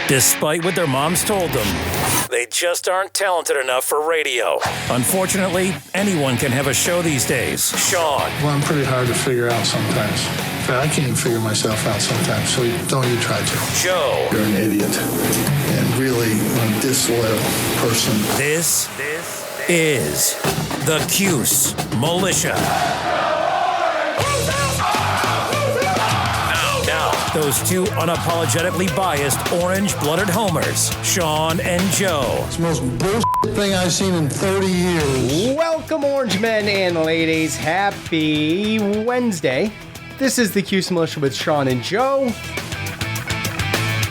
Despite what their moms told them, they just aren't talented enough for radio. Unfortunately, anyone can have a show these days. Sean. Well, I'm pretty hard to figure out sometimes. In fact, I can't even figure myself out sometimes, so don't you try to. Joe. You're an idiot and really a disloyal person. This is the Cuse Militia. Those two unapologetically biased, orange-blooded homers, Sean and Joe. It's the most bullshit thing I've seen in 30 years. Welcome, orange men and ladies. Happy Wednesday. This is the Cuse Militia with Sean and Joe.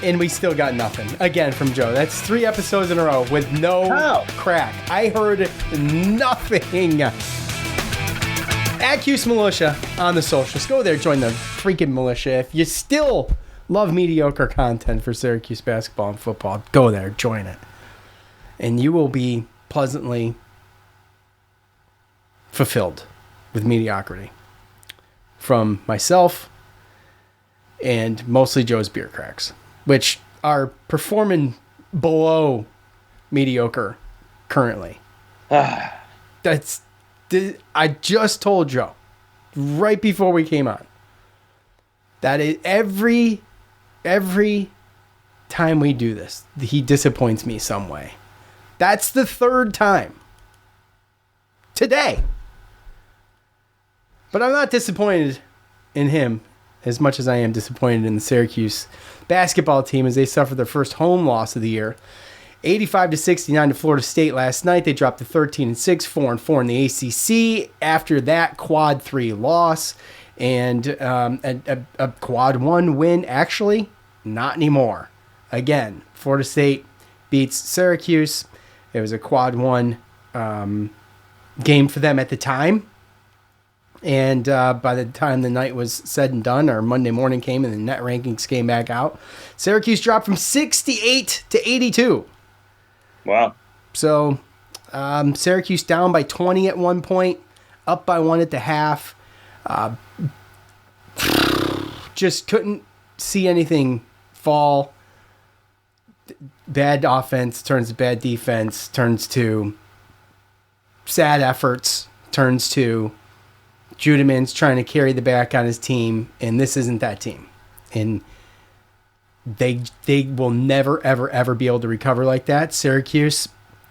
And we still got nothing, again, from Joe. That's 3 episodes in a row with no crack. I heard nothing. At Cuse Militia on the socials. Go there, join the freaking militia. If you still love mediocre content for Syracuse basketball and football, go there, join it. And you will be pleasantly fulfilled with mediocrity. From myself and mostly Joe's beer cracks, which are performing below mediocre currently. I just told Joe right before we came on that every time we do this, he disappoints me some way. That's the 3rd time today. But I'm not disappointed in him as much as I am disappointed in the Syracuse basketball team as they suffered their first home loss of the year. 85-69 to Florida State last night. They dropped to 13-6, 4-4 in the ACC. After that quad 3 loss and a quad 1 win, actually, not anymore. Again, Florida State beats Syracuse. It was a quad 1 game for them at the time. And by the time the night was said and done, or Monday morning came and the net rankings came back out, Syracuse dropped from 68 to 82. Wow. So Syracuse down by 20 at one point, up by 1 at the half. Just couldn't see anything fall. Bad offense turns to bad defense, turns to sad efforts, turns to Judeman's trying to carry the back on his team, and this isn't that team. And they will never, ever, ever be able to recover like that. Syracuse,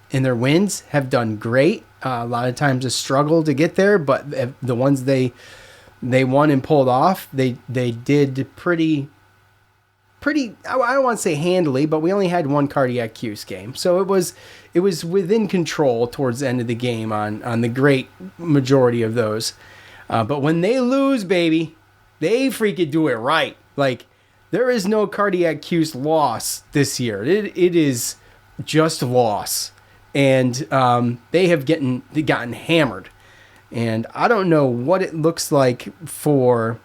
in their wins, have done great. A lot of times a struggle to get there, but the ones they won and pulled off, they did pretty. I don't want to say handily, but we only had 1 cardiac Cuse game, so it was within control towards the end of the game on the great majority of those. But when they lose, baby, they freaking do it right. Like, there is no cardiac Cuse loss this year. It is just loss. And they have gotten hammered. And I don't know what it looks like for...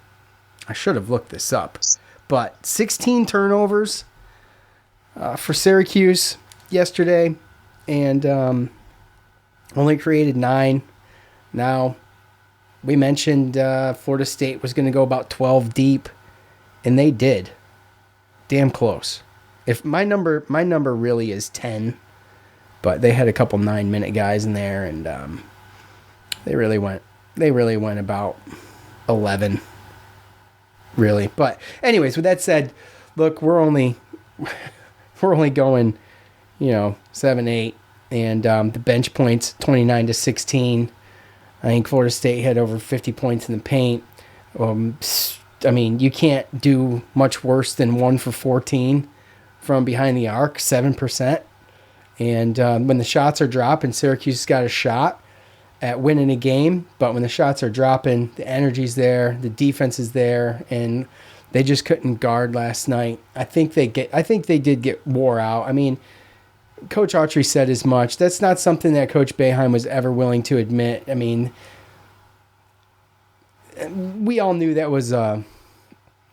I should have looked this up. But 16 turnovers for Syracuse yesterday. And only created 9. Now, we mentioned Florida State was going to go about 12 deep. And they did. Damn close. If my number really is 10, but they had a couple 9-minute guys in there, and they really went about 11, really. But anyways, with that said, look, we're only going, 7-8, and the bench points 29-16. I think Florida State had over 50 points in the paint. I mean, you can't do much worse than 1 for 14 from behind the arc, 7%. And when the shots are dropping, Syracuse has got a shot at winning a game. But when the shots are dropping, the energy's there, the defense is there, and they just couldn't guard last night. I think they did get wore out. I mean, Coach Autry said as much. That's not something that Coach Boeheim was ever willing to admit. I mean, we all knew that was, I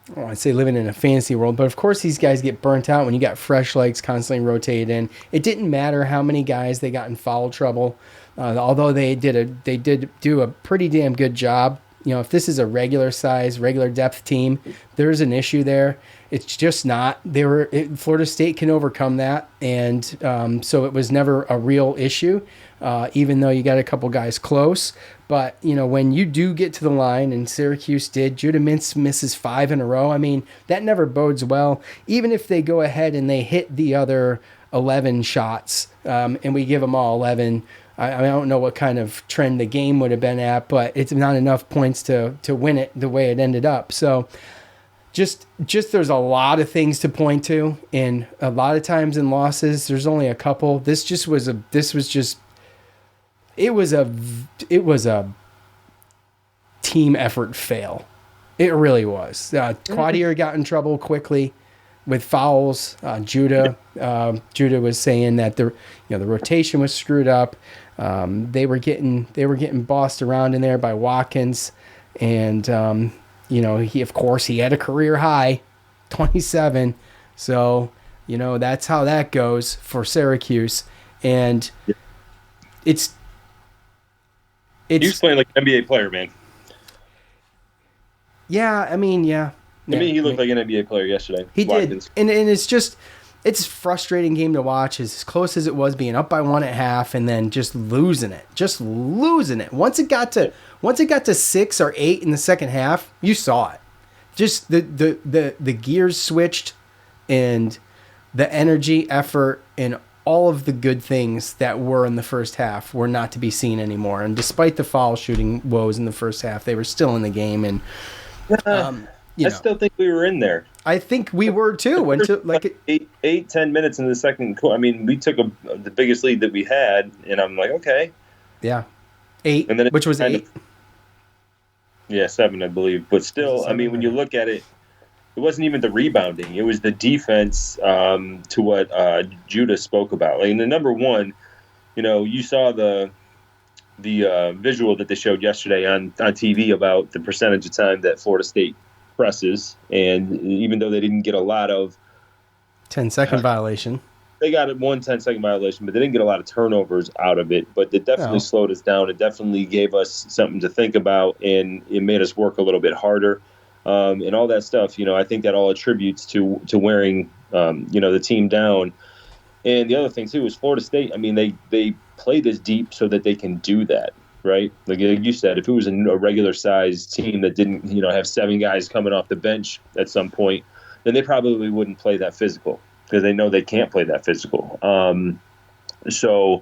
don't want to say living in a fantasy world, but of course these guys get burnt out when you got fresh legs constantly rotated in. It didn't matter how many guys they got in foul trouble, although they did do a pretty damn good job. If this is a regular size, regular depth team, there's an issue there. It's just not. Florida State can overcome that, and so it was never a real issue, even though you got a couple guys close. But, when you do get to the line, and Syracuse did, Judah Mintz misses 5 in a row. I mean, that never bodes well. Even if they go ahead and they hit the other 11 shots, and we give them all 11, I don't know what kind of trend the game would have been at, but it's not enough points to win it the way it ended up. So just there's a lot of things to point to, and a lot of times in losses, there's only a couple. It was a team effort fail. It really was. Quadier got in trouble quickly with fouls. Judah was saying that the rotation was screwed up. They were getting bossed around in there by Watkins, and he had a career high, 27. So that's how that goes for Syracuse, and it's he was playing like an NBA player, man. Yeah, I mean, yeah. He looked like an NBA player yesterday. He Watkins did, and it's a frustrating game to watch. As close as it was, being up by 1 at half, and then just losing it. Once it got to 6 or 8 in the second half, you saw it. Just the gears switched, and the energy, effort, and all of the good things that were in the first half were not to be seen anymore. And despite the foul shooting woes in the first half, they were still in the game. And I still think we were in there. I think we were too. Until like 10 minutes in the second quarter. I mean, we took the biggest lead that we had, and I'm like, okay, yeah, 8, and then which was 8. 7, I believe. But still, I mean, when you look at it, it wasn't even the rebounding. It was the defense. To what Judah spoke about. Like in the number one, you saw the visual that they showed yesterday on TV about the percentage of time that Florida State presses, and even though they didn't get a lot of 10-second violation, they got a 10-second violation, but they didn't get a lot of turnovers out of it. But it definitely slowed us down. It definitely gave us something to think about, and it made us work a little bit harder, and all that stuff. I think that all attributes to wearing the team down. And the other thing too is Florida State. I mean, they play this deep so that they can do that. Right, like you said, if it was a regular sized team that didn't, have 7 guys coming off the bench at some point, then they probably wouldn't play that physical because they know they can't play that physical. So,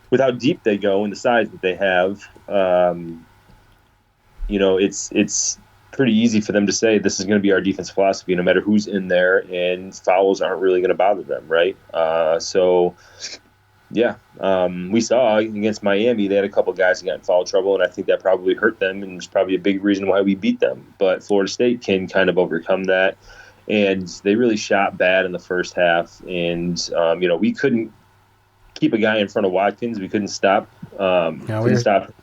with how deep they go and the size that they have, it's pretty easy for them to say this is going to be our defense philosophy, no matter who's in there, and fouls aren't really going to bother them, right? Yeah, we saw against Miami, they had a couple guys who got in foul trouble, and I think that probably hurt them, and it's probably a big reason why we beat them. But Florida State can kind of overcome that, and they really shot bad in the first half. And, we couldn't keep a guy in front of Watkins. We couldn't stop. Stop.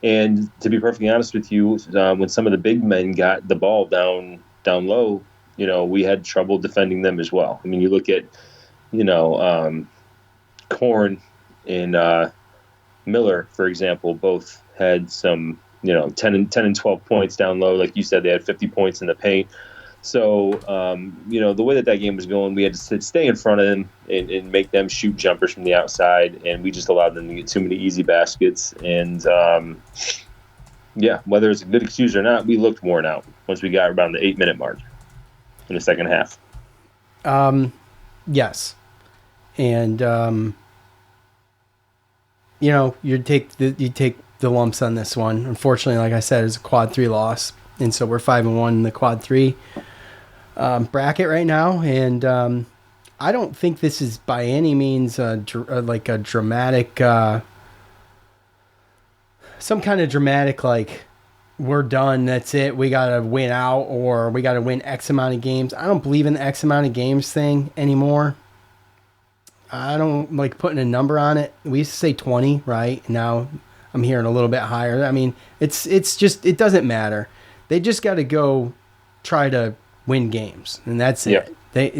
And to be perfectly honest with you, when some of the big men got the ball down low, we had trouble defending them as well. I mean, you look at, Korn and Miller, for example, both had some, 10 and 12 points down low. Like you said, they had 50 points in the paint. So, the way that game was going, we had to stay in front of them and make them shoot jumpers from the outside, and we just allowed them to get too many easy baskets. And, whether it's a good excuse or not, we looked worn out once we got around the 8-minute mark in the second half. Yes. And, you take the lumps on this one. Unfortunately, like I said, it's a quad 3 loss, and so we're 5-1 in the quad 3 bracket right now. And I don't think this is by any means like a dramatic, some kind of dramatic like we're done, that's it, we got to win out, or we got to win X amount of games. I don't believe in the X amount of games thing anymore. I don't like putting a number on it. We used to say 20, right? Now I'm hearing a little bit higher. I mean, it's just, it doesn't matter. They just got to go try to win games, and that's it. They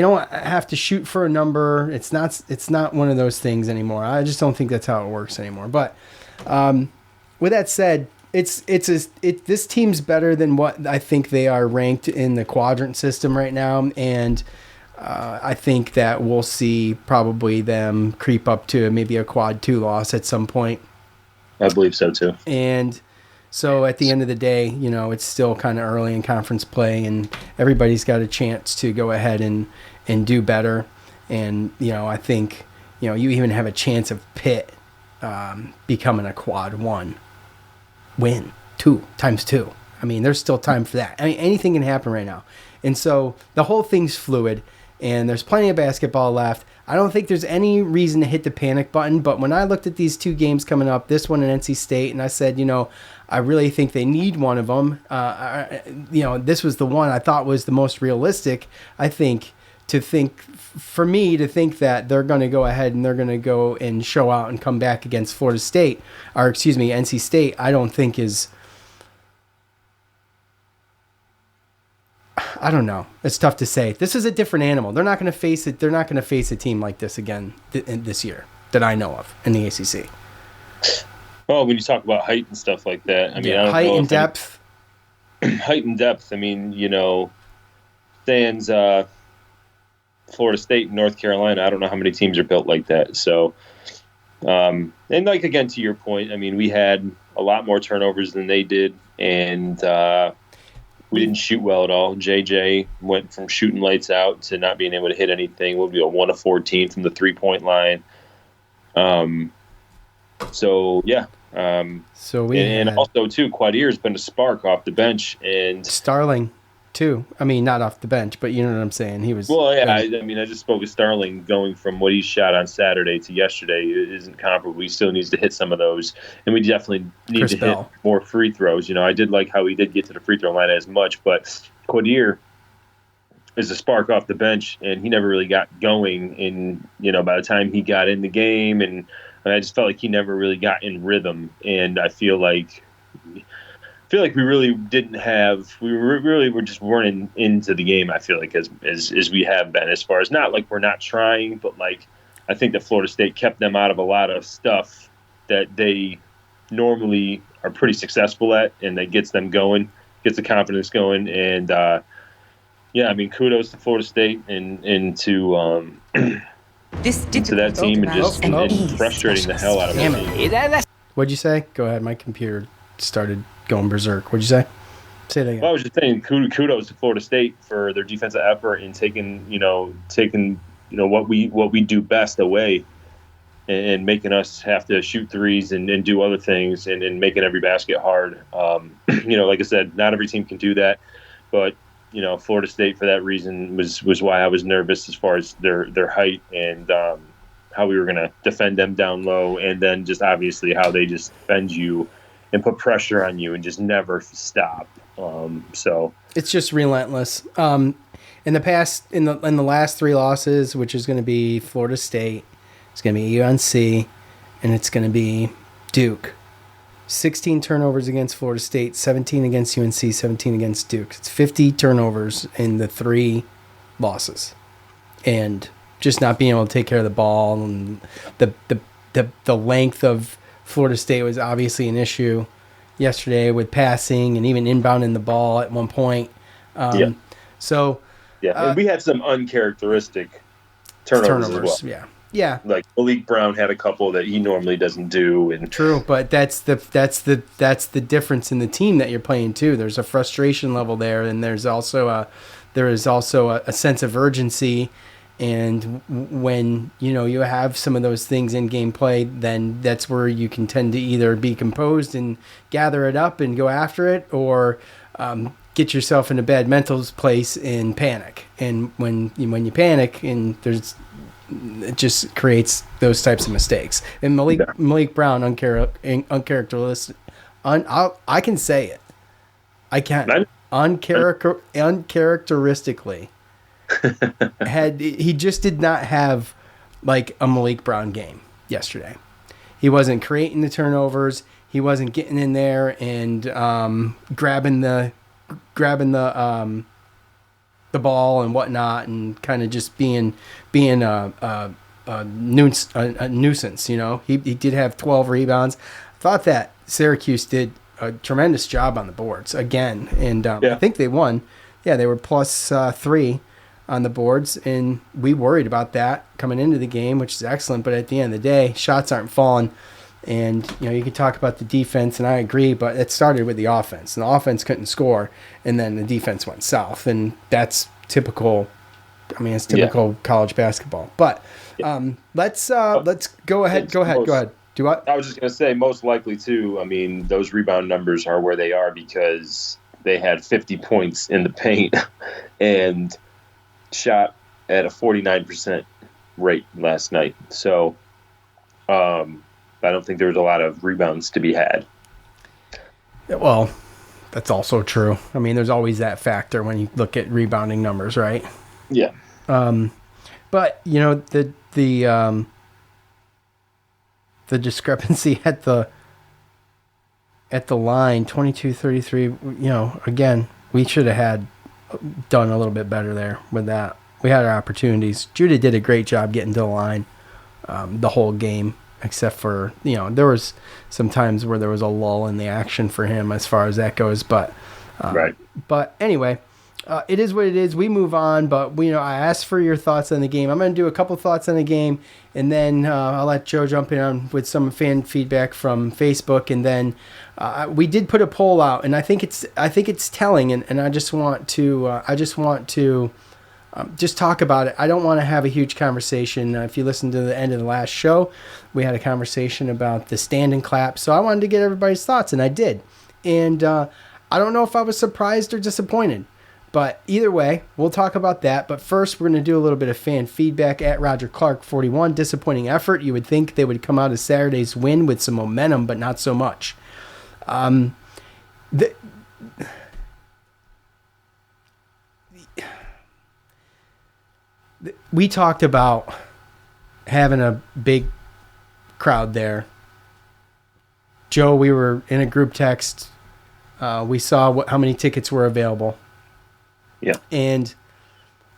don't have to shoot for a number. It's not one of those things anymore. I just don't think that's how it works anymore. But with that said, This team's better than what I think they are ranked in the quadrant system right now, and I think that we'll see probably them creep up to maybe a quad 2 loss at some point. I believe so too. And so at the end of the day, it's still kind of early in conference play, and everybody's got a chance to go ahead and do better. And I think you even have a chance of Pitt becoming a quad 1 win, 2 times 2. I mean, there's still time for that. I mean, anything can happen right now. And so the whole thing's fluid, and there's plenty of basketball left. I don't think there's any reason to hit the panic button, but when I looked at these 2 games coming up, this one and NC State, and I said, I really think they need one of them. This was the one I thought was the most realistic. For me to think that they're going to go ahead and they're going to go and show out and come back against NC State, I don't think is, I don't know. It's tough to say. This is a different animal. They're not going to face it. They're not going to face a team like this again this year that I know of in the ACC. Well, when you talk about height and stuff like that, I mean, I don't height know and depth. Height and depth. I mean, stands Florida State and North Carolina. I don't know how many teams are built like that. So, and again, to your point, I mean, we had a lot more turnovers than they did, and we didn't shoot well at all. JJ went from shooting lights out to not being able to hit anything. We'll be a 1 of 14 from the 3-point line. So yeah. And also too, Quadir's been a spark off the bench, and Starling too. I mean, not off the bench, but you know what I'm saying. He was. Well, yeah. I just spoke with Starling. Going from what he shot on Saturday to yesterday isn't comparable. He still needs to hit some of those, and we definitely need to hit more free throws. I did like how he did get to the free throw line as much, but Quadir is a spark off the bench, and he never really got going. In by the time he got in the game, and I just felt like he never really got in rhythm, and I feel like we really didn't have. We really were just weren't into the game. I feel like as we have been, as far as not like we're not trying, but like I think that Florida State kept them out of a lot of stuff that they normally are pretty successful at, and that gets them going, gets the confidence going, and I mean, kudos to Florida State and to to that team, and just and frustrating the hell out of them. What'd you say? Go ahead. My computer started going berserk. What'd you say? Say it again. Well, I was just saying kudos to Florida State for their defensive effort in taking what we do best away, and making us have to shoot threes and do other things, and making every basket hard. Like I said, not every team can do that, but Florida State, for that reason, was why I was nervous as far as their height and how we were going to defend them down low, and then just obviously how they just defend you and put pressure on you and just never stop. So it's just relentless. In the last 3 losses, which is going to be Florida State, it's going to be UNC, and it's going to be Duke. 16 turnovers against Florida State, 17 against UNC, 17 against Duke. It's 50 turnovers in the 3 losses. And just not being able to take care of the ball, and the length of Florida State was obviously an issue yesterday with passing and even inbounding the ball at one point. So and we had some uncharacteristic turnovers as well. Yeah. Like Malik Brown had a couple that he normally doesn't do, and true, but that's the difference in the team that you're playing too. There's a frustration level there, and there is also a sense of urgency. And when you have some of those things in gameplay, then that's where you can tend to either be composed and gather it up and go after it, or get yourself in a bad mental place and panic. And when you panic, and it just creates those types of mistakes. And Malik Brown, uncharacteristic. I can say it. I can. Uncharacteristically. He just did not have like a Malik Brown game yesterday. He wasn't creating the turnovers. He wasn't getting in there and grabbing the ball and whatnot, and kind of just being a nuisance. He did have 12 rebounds. I thought that Syracuse did a tremendous job on the boards again, and I think they won. Yeah, they were +3 on the boards, and we worried about that coming into the game, which is excellent. But at the end of the day, shots aren't falling. And, you could talk about the defense, and I agree, but it started with the offense. And the offense couldn't score, and then the defense went south. And that's typical. I mean, it's typical college basketball. But let's go ahead. Go ahead. Do what? I was just going to say, most likely, too, I mean, those rebound numbers are where they are because they had 50 points in the paint and shot at a 49% rate last night. So, I don't think there was a lot of rebounds to be had. Well, that's also true. I mean, there's always that factor when you look at rebounding numbers, right? Yeah. But the discrepancy at the line, 22-33. Again, we should have done a little bit better there with that. We had our opportunities. Judah did a great job getting to the line the whole game. Except for, there was some times where there was a lull in the action for him as far as that goes. But right. But anyway, it is what it is. We move on. But, I asked for your thoughts on the game. I'm going to do a couple thoughts on the game. And then I'll let Joe jump in on with some fan feedback from Facebook. And then we did put a poll out. And I think it's telling. And I just want to just talk about it. I don't want to have a huge conversation. If you listen to the end of the last show, we had a conversation about the stand and clap. So I wanted to get everybody's thoughts, and I did. And I don't know if I was surprised or disappointed. But either way, we'll talk about that. But first, we're going to do a little bit of fan feedback at Roger Clark 41. Disappointing effort. You would think they would come out of Saturday's win with some momentum, but not so much. We talked about having a big crowd there. Joe, we were in a group text. We saw how many tickets were available. Yeah. And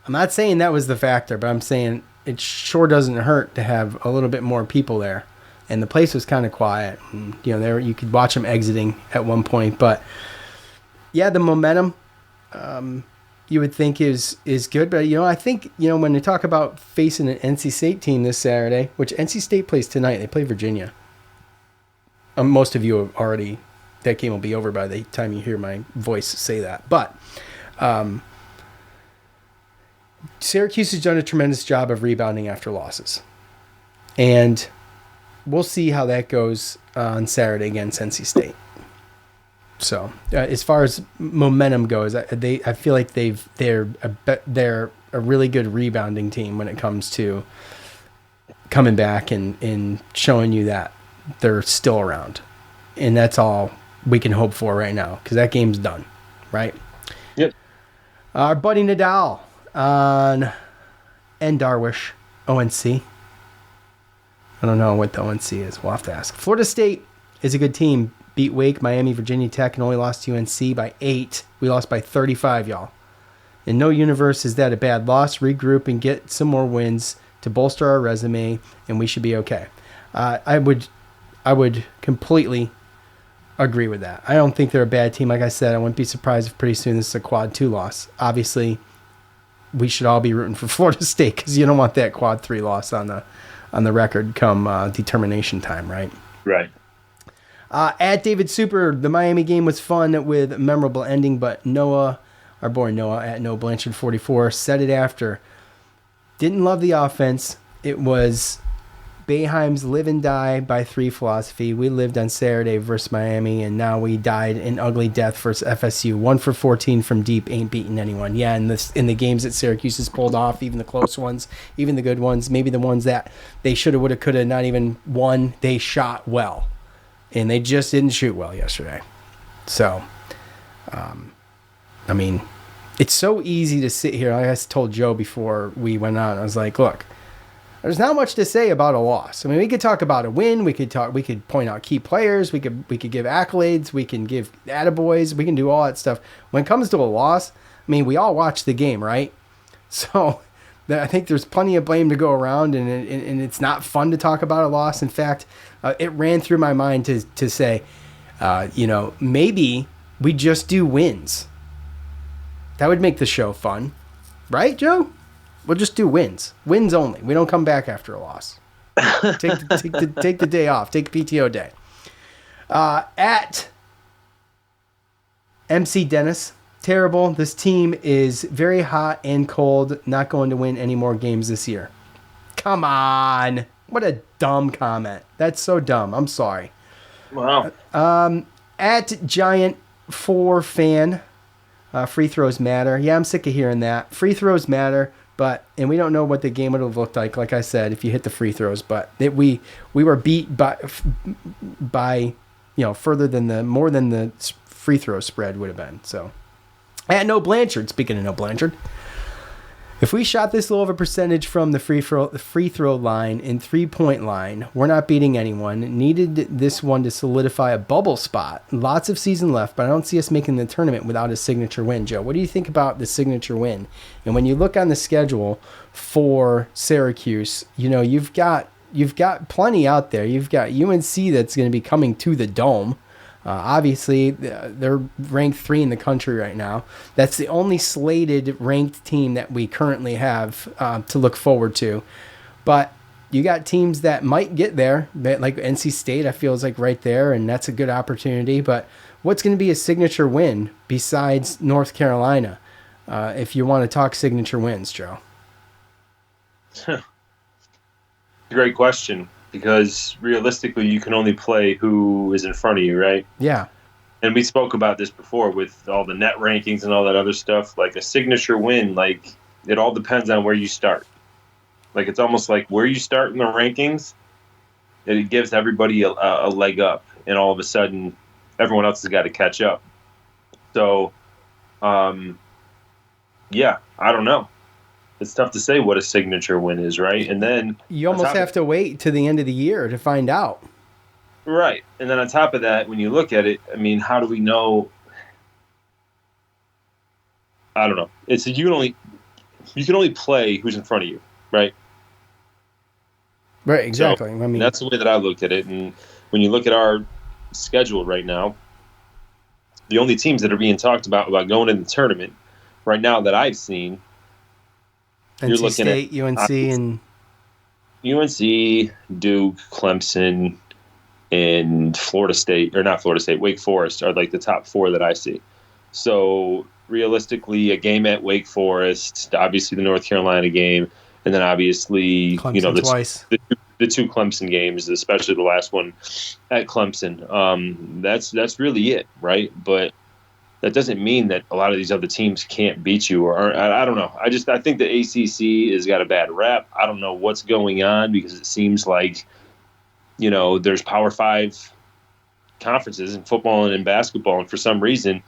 I'm not saying that was the factor, but I'm saying it sure doesn't hurt to have a little bit more people there. And the place was kind of quiet. And, there you could watch them exiting at one point. But, yeah, the momentum you would think is good. But, I think, when they talk about facing an NC State team this Saturday, which NC State plays tonight, they play Virginia. Most of you have already, that game will be over by the time you hear my voice say that. But Syracuse has done a tremendous job of rebounding after losses. And we'll see how that goes on Saturday against NC State. So as far as momentum goes, I feel like they're a really good rebounding team when it comes to coming back and showing you that they're still around, and that's all we can hope for right now because that game's done, right? Yep. Our buddy Nadal and Darwish ONC. I don't know what the ONC is. We'll have to ask. Florida State is a good team. Beat Wake, Miami, Virginia Tech, and only lost to UNC by 8. We lost by 35, y'all. In no universe is that a bad loss. Regroup and get some more wins to bolster our resume, and we should be okay. I would completely agree with that. I don't think they're a bad team. Like I said, I wouldn't be surprised if pretty soon this is a quad 2 loss. Obviously, we should all be rooting for Florida State because you don't want that quad 3 loss on the record come determination time, right? Right. At David Super, the Miami game was fun with a memorable ending, but Noah, our boy Noah at No Blanchard 44, said it after. Didn't love the offense. It was Boeheim's live and die by 3 philosophy. We lived on Saturday versus Miami, and now we died an ugly death versus FSU. 1 for 14 from deep, ain't beating anyone. Yeah, in the games that Syracuse has pulled off, even the close ones, even the good ones, maybe the ones that they shoulda, woulda, coulda not even won, they shot well. And they just didn't shoot well yesterday. So, I mean, it's so easy to sit here. Like I told Joe before we went on, I was like, look, there's not much to say about a loss. I mean, we could talk about a win. We could point out key players. We could give accolades. We can give attaboys. We can do all that stuff. When it comes to a loss, I mean, we all watch the game, right? So I think there's plenty of blame to go around, and it's not fun to talk about a loss. In fact, it ran through my mind to say, Maybe we just do wins. That would make the show fun. Right, Joe? We'll just do wins. Wins only. We don't come back after a loss. Take the day off. Take PTO day. At MC Dennis, terrible. This team is very hot and cold. Not going to win any more games this year. Come on. What a dumb comment. That's so dumb. I'm sorry. Wow. At Giant 4 fan, free throws matter. Yeah, I'm sick of hearing that. Free throws matter, and we don't know what the game would have looked like I said, if you hit the free throws. But we were beat by more than the free throw spread would have been. So, at No Blanchard, speaking of No Blanchard, if we shot this low of a percentage from the free throw line and 3-point line, we're not beating anyone. Needed this one to solidify a bubble spot. Lots of season left, but I don't see us making the tournament without a signature win. Joe, what do you think about the signature win? And when you look on the schedule for Syracuse, you've got plenty out there. You've got UNC that's going to be coming to the Dome. Obviously, they're ranked 3 in the country right now. That's the only slated ranked team that we currently have to look forward to. But you got teams that might get there, like NC State, I feel is like right there, and that's a good opportunity. But what's going to be a signature win besides North Carolina, if you want to talk signature wins, Joe? Great question. Because realistically, you can only play who is in front of you, right? Yeah. And we spoke about this before with all the net rankings and all that other stuff. Like a signature win, like it all depends on where you start. Like it's almost like where you start in the rankings, it gives everybody a leg up, and all of a sudden, everyone else has got to catch up. So, yeah, I don't know. It's tough to say what a signature win is, right? And then you almost have to wait to the end of the year to find out. Right. And then on top of that, when you look at it, I mean, how do we know? I don't know. It's you can only play who's in front of you, right? Right, exactly. So, that's the way that I looked at it. And when you look at our schedule right now, the only teams that are being talked about going in the tournament right now that I've seen, NC State, UNC, and UNC, Duke, Clemson, and Florida State, or not Florida State, Wake Forest are like the top 4 that I see. So realistically, a game at Wake Forest, obviously the North Carolina game, and then obviously Clemson twice. The 2 Clemson games, especially the last one at Clemson. That's really it, right? But that doesn't mean that a lot of these other teams can't beat you, or I don't know. I think the ACC has got a bad rap. I don't know what's going on, because it seems like, there's Power 5 conferences in football and in basketball, and for some reason,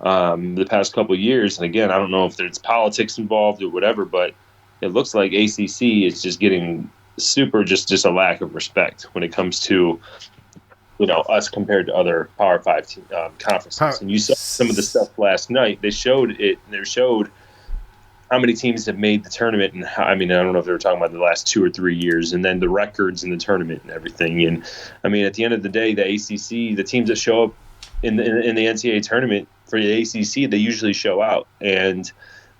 the past couple of years, and again, I don't know if there's politics involved or whatever, but it looks like ACC is just getting super just a lack of respect when it comes to us compared to other Power 5 conferences. And you saw some of the stuff last night. They showed it, and they showed how many teams have made the tournament, and I don't know if they were talking about the last 2 or 3 years, and then the records in the tournament and everything. And at the end of the day, the ACC, the teams that show up in the NCAA tournament for the ACC, they usually show out. And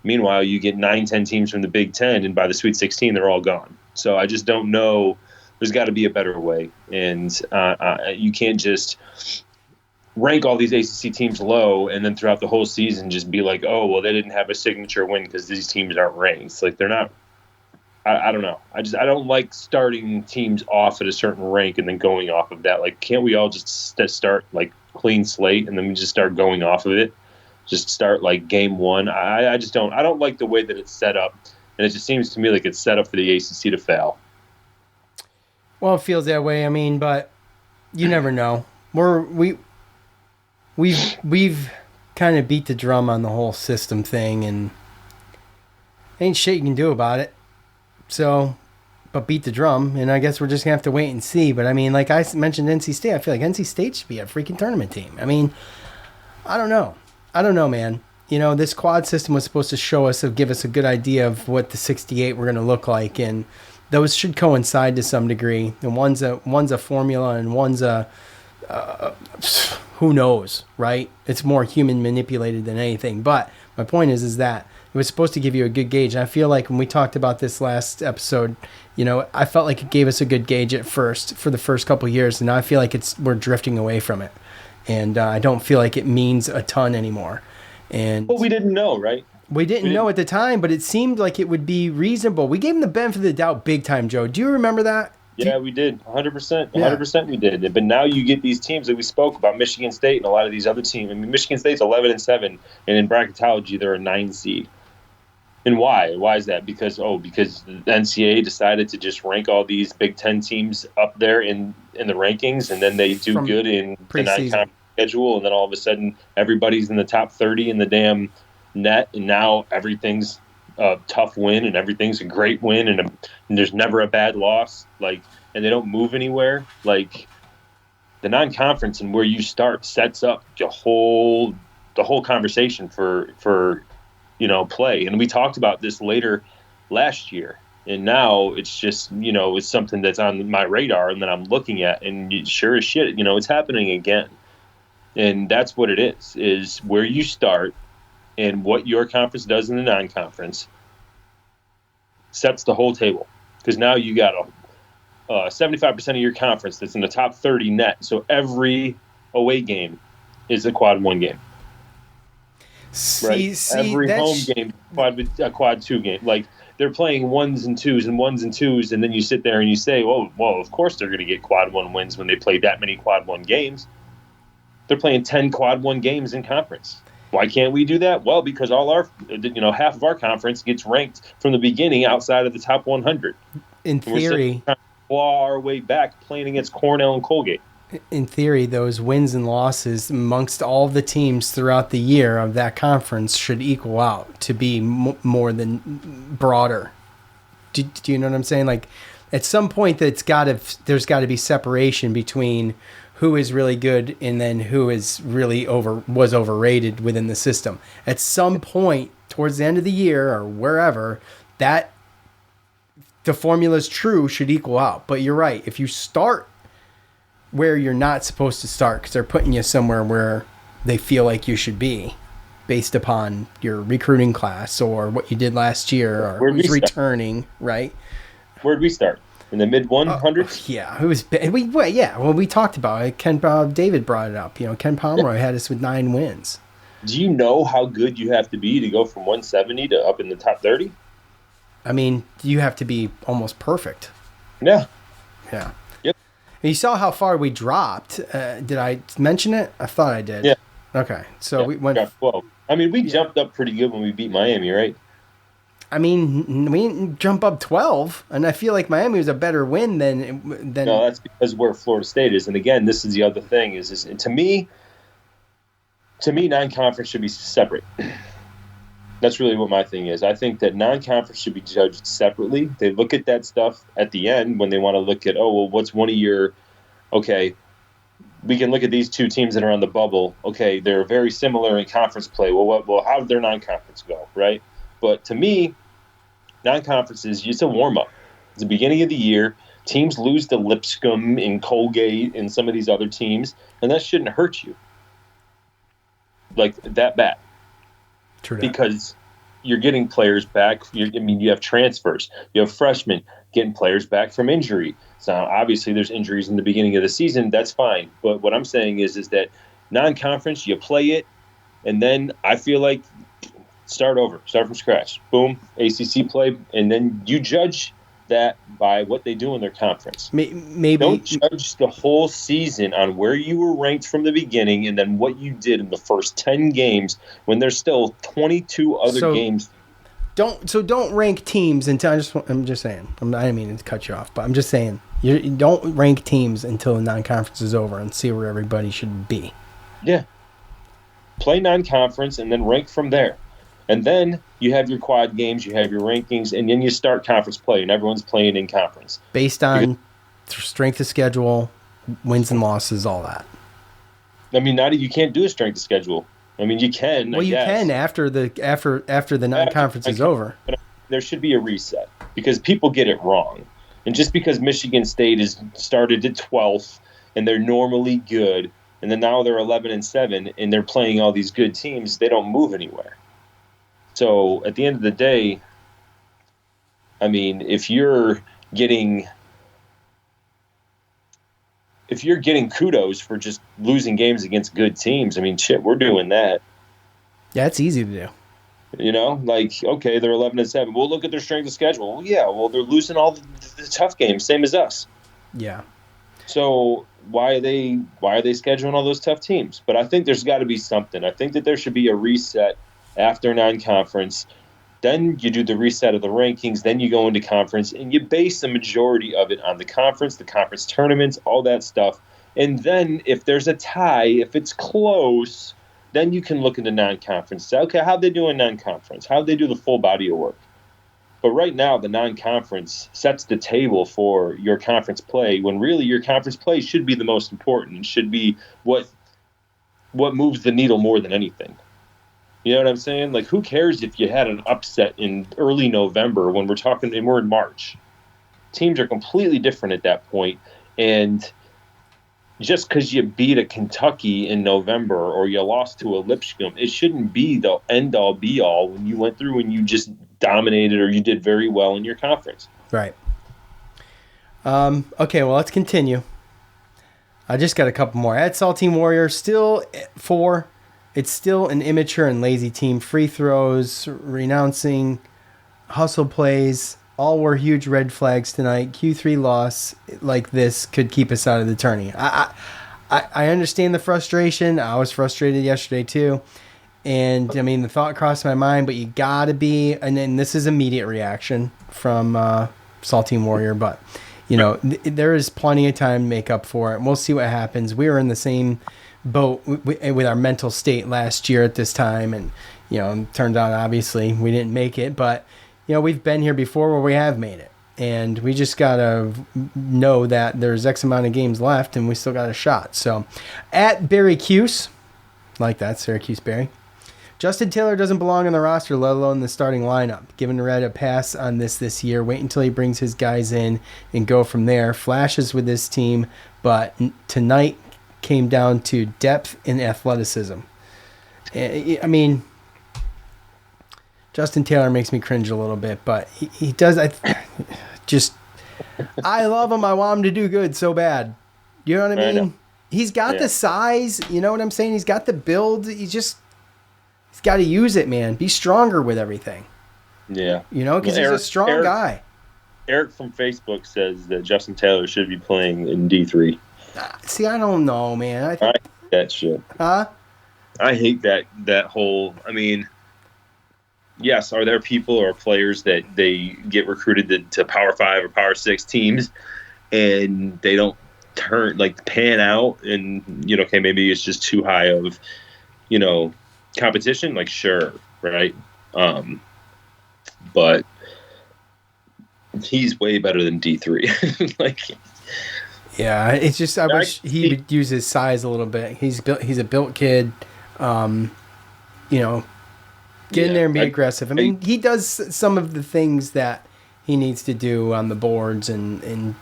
meanwhile, you get 9-10 teams from the Big Ten, and by the Sweet 16, they're all gone. So I just don't know. There's got to be a better way, and you can't just rank all these ACC teams low and then throughout the whole season just be like, oh, well, they didn't have a signature win because these teams aren't ranked. Like, they're not. I don't know. I don't like starting teams off at a certain rank and then going off of that. Like, can't we all just start like clean slate and then we just start going off of it? Just start like game 1. I just don't. I don't like the way that it's set up, and it just seems to me like it's set up for the ACC to fail. Well, it feels that way. But you never know. We've kind of beat the drum on the whole system thing, and ain't shit you can do about it. So, but beat the drum, and I guess we're just gonna have to wait and see. But like I mentioned, NC State. I feel like NC State should be a freaking tournament team. I don't know, man. This quad system was supposed to give us a good idea of what the 68 were gonna look like, and those should coincide to some degree. And one's a formula, and one's a who knows, right? It's more human manipulated than anything. But my point is that it was supposed to give you a good gauge. And I feel like when we talked about this last episode, I felt like it gave us a good gauge at first for the first couple of years. And now I feel like we're drifting away from it. And I don't feel like it means a ton anymore. And we didn't know, right? We didn't know at the time, but it seemed like it would be reasonable. We gave him the benefit of the doubt big time, Joe. Do you remember that? Yeah, we did. 100%. 100% we did. But now you get these teams that we spoke about, Michigan State and a lot of these other teams. I mean, Michigan State's 11-7, and in bracketology, they're a 9 seed. And why? Why is that? Because the NCAA decided to just rank all these Big Ten teams up there in the rankings, and then they do good in the non-conference schedule, and then all of a sudden everybody's in the top 30 in the damn net, and now everything's a tough win and everything's a great win, and there's never a bad loss, and they don't move anywhere. Like, the non-conference and where you start sets up the whole conversation for play. And we talked about this later last year, and now it's just it's something that's on my radar and that I'm looking at, and sure as shit it's happening again. And that's what it is where you start. And what your conference does in the non-conference sets the whole table. Because now you got 75% of your conference that's in the top 30 net. So every away game is a quad 1 game. Right? Every home game a quad 2 game. Like, they're playing 1s and 2s and 1s and 2s, and then you sit there and you say, well, of course they're going to get quad 1 wins when they play that many quad 1 games. They're playing 10 quad 1 games in conference. Why can't we do that? Well, because all our, half of our conference gets ranked from the beginning outside of the top 100. In theory, we're claw our way back playing against Cornell and Colgate. In theory, those wins and losses amongst all the teams throughout the year of that conference should equal out to be more than broader. Do you know what I'm saying? Like, at some point, there's got to be separation between who is really good and then who is really was overrated within the system. At some point towards the end of the year or wherever, that the formula's true should equal out. But you're right. If you start where you're not supposed to start because they're putting you somewhere where they feel like you should be based upon your recruiting class or what you did last year or who's returning, right? Where'd we start? In the mid 100s? Yeah, it was. We talked about it. David brought it up. Ken Pomeroy had us with 9 wins. Do you know how good you have to be to go from 170 to up in the top 30? I mean, you have to be almost perfect. Yeah. Yeah. Yep. And you saw how far we dropped. Did I mention it? I thought I did. Yeah. Okay. So we went 12. I mean, we jumped up pretty good when we beat Miami, right? I mean, we didn't jump up 12, and I feel like Miami was a better win than. No, that's because where Florida State is, and again, this is the other thing is to me, non-conference should be separate. That's really what my thing is. I think that non-conference should be judged separately. They look at that stuff at the end when they want to look at, what's one of your, okay, we can look at these 2 teams that are on the bubble. Okay, they're very similar in conference play. Well, how did their non-conference go, right? But to me, non-conference is just a warm-up. It's the beginning of the year. Teams lose to Lipscomb and Colgate and some of these other teams, and that shouldn't hurt you like that bad. True. Because you're getting players back. You have transfers. You have freshmen getting players back from injury. So obviously there's injuries in the beginning of the season. That's fine. But what I'm saying is that non-conference, you play it, and then I feel like start over, start from scratch. Boom, ACC play, and then you judge that by what they do in their conference. Maybe don't judge the whole season on where you were ranked from the beginning and then what you did in the first 10 games when there's still 22 other games. Don't rank teams until I'm just saying. I didn't mean to cut you off, but I'm just saying you don't rank teams until the non-conference is over and see where everybody should be. Yeah, play non-conference and then rank from there. And then you have your quad games, you have your rankings, and then you start conference play, and everyone's playing in conference. Based on strength of schedule, wins and losses, all that. I mean, you can't do a strength of schedule. I mean, you can. Well, you can after the non-conference is over. But there should be a reset because people get it wrong. And just because Michigan State is started at 12th and they're normally good, and then now they're 11-7, and they're playing all these good teams. They don't move anywhere. So at the end of the day, I mean, if you're getting kudos for just losing games against good teams, I mean, shit, we're doing that. Yeah, it's easy to do. You know, like, okay, they're 11-7. We'll look at their strength of schedule. Well, yeah, well, they're losing all the tough games, same as us. Yeah. So why are they scheduling all those tough teams? But I think there's got to be something. I think that there should be a reset after non-conference. Then you do the reset of the rankings. Then you go into conference, and you base the majority of it on the conference tournaments, all that stuff. And then if there's a tie, if it's close, then you can look into non-conference. Say, okay, how'd they do in non-conference? How'd they do the full body of work? But right now, the non-conference sets the table for your conference play, when really your conference play should be the most important. It should be what moves the needle more than anything. You know what I'm saying? Like, who cares if you had an upset in early November when we're in March? Teams are completely different at that point, and just because you beat a Kentucky in November or you lost to a Lipscomb, it shouldn't be the end-all, be-all when you went through and you just dominated or you did very well in your conference. Right. Okay, well, let's continue. I just got a couple more. At Saltine Warrior, still 4. It's still an immature and lazy team. Free throws, renouncing, hustle plays, all were huge red flags tonight. Q3 loss like this could keep us out of the tourney. I understand the frustration. I was frustrated yesterday too. And, I mean, the thought crossed my mind, but you got to be, and then this is immediate reaction from Saltine Warrior, but, you know, there is plenty of time to make up for it. And we'll see what happens. We were in the same boat with our mental state last year at this time, and, you know, turned out, obviously, we didn't make it, but, you know, we've been here before where we have made it. And we just got to know that there's X amount of games left, and we still got a shot. So, at Barry Cuse, like that, Syracuse Barry. Justin Taylor doesn't belong on the roster, let alone the starting lineup. Giving Red a pass on this year. Wait until he brings his guys in and go from there. Flashes with this team, but tonight came down to depth and athleticism. I mean, Justin Taylor makes me cringe a little bit, but he does. I love him. I want him to do good so bad. You know what I mean? He's got the size. You know what I'm saying? He's got the build. He's got to use it, man. Be stronger with everything. Yeah. You know, because he's a strong guy. Eric from Facebook says that Justin Taylor should be playing in D3. See, I don't know, man. I hate that shit. Huh? I hate that whole, I mean, yes, are there people or players that they get recruited to Power 5 or Power 6 teams and they don't pan out and, you know, okay, maybe it's just too high of, you know, competition, like, sure, right? But he's way better than D3. Yeah, it's just I wish he would use his size a little bit. He's a built kid. You know, get in there and be aggressive. I mean, he does some of the things that he needs to do on the boards and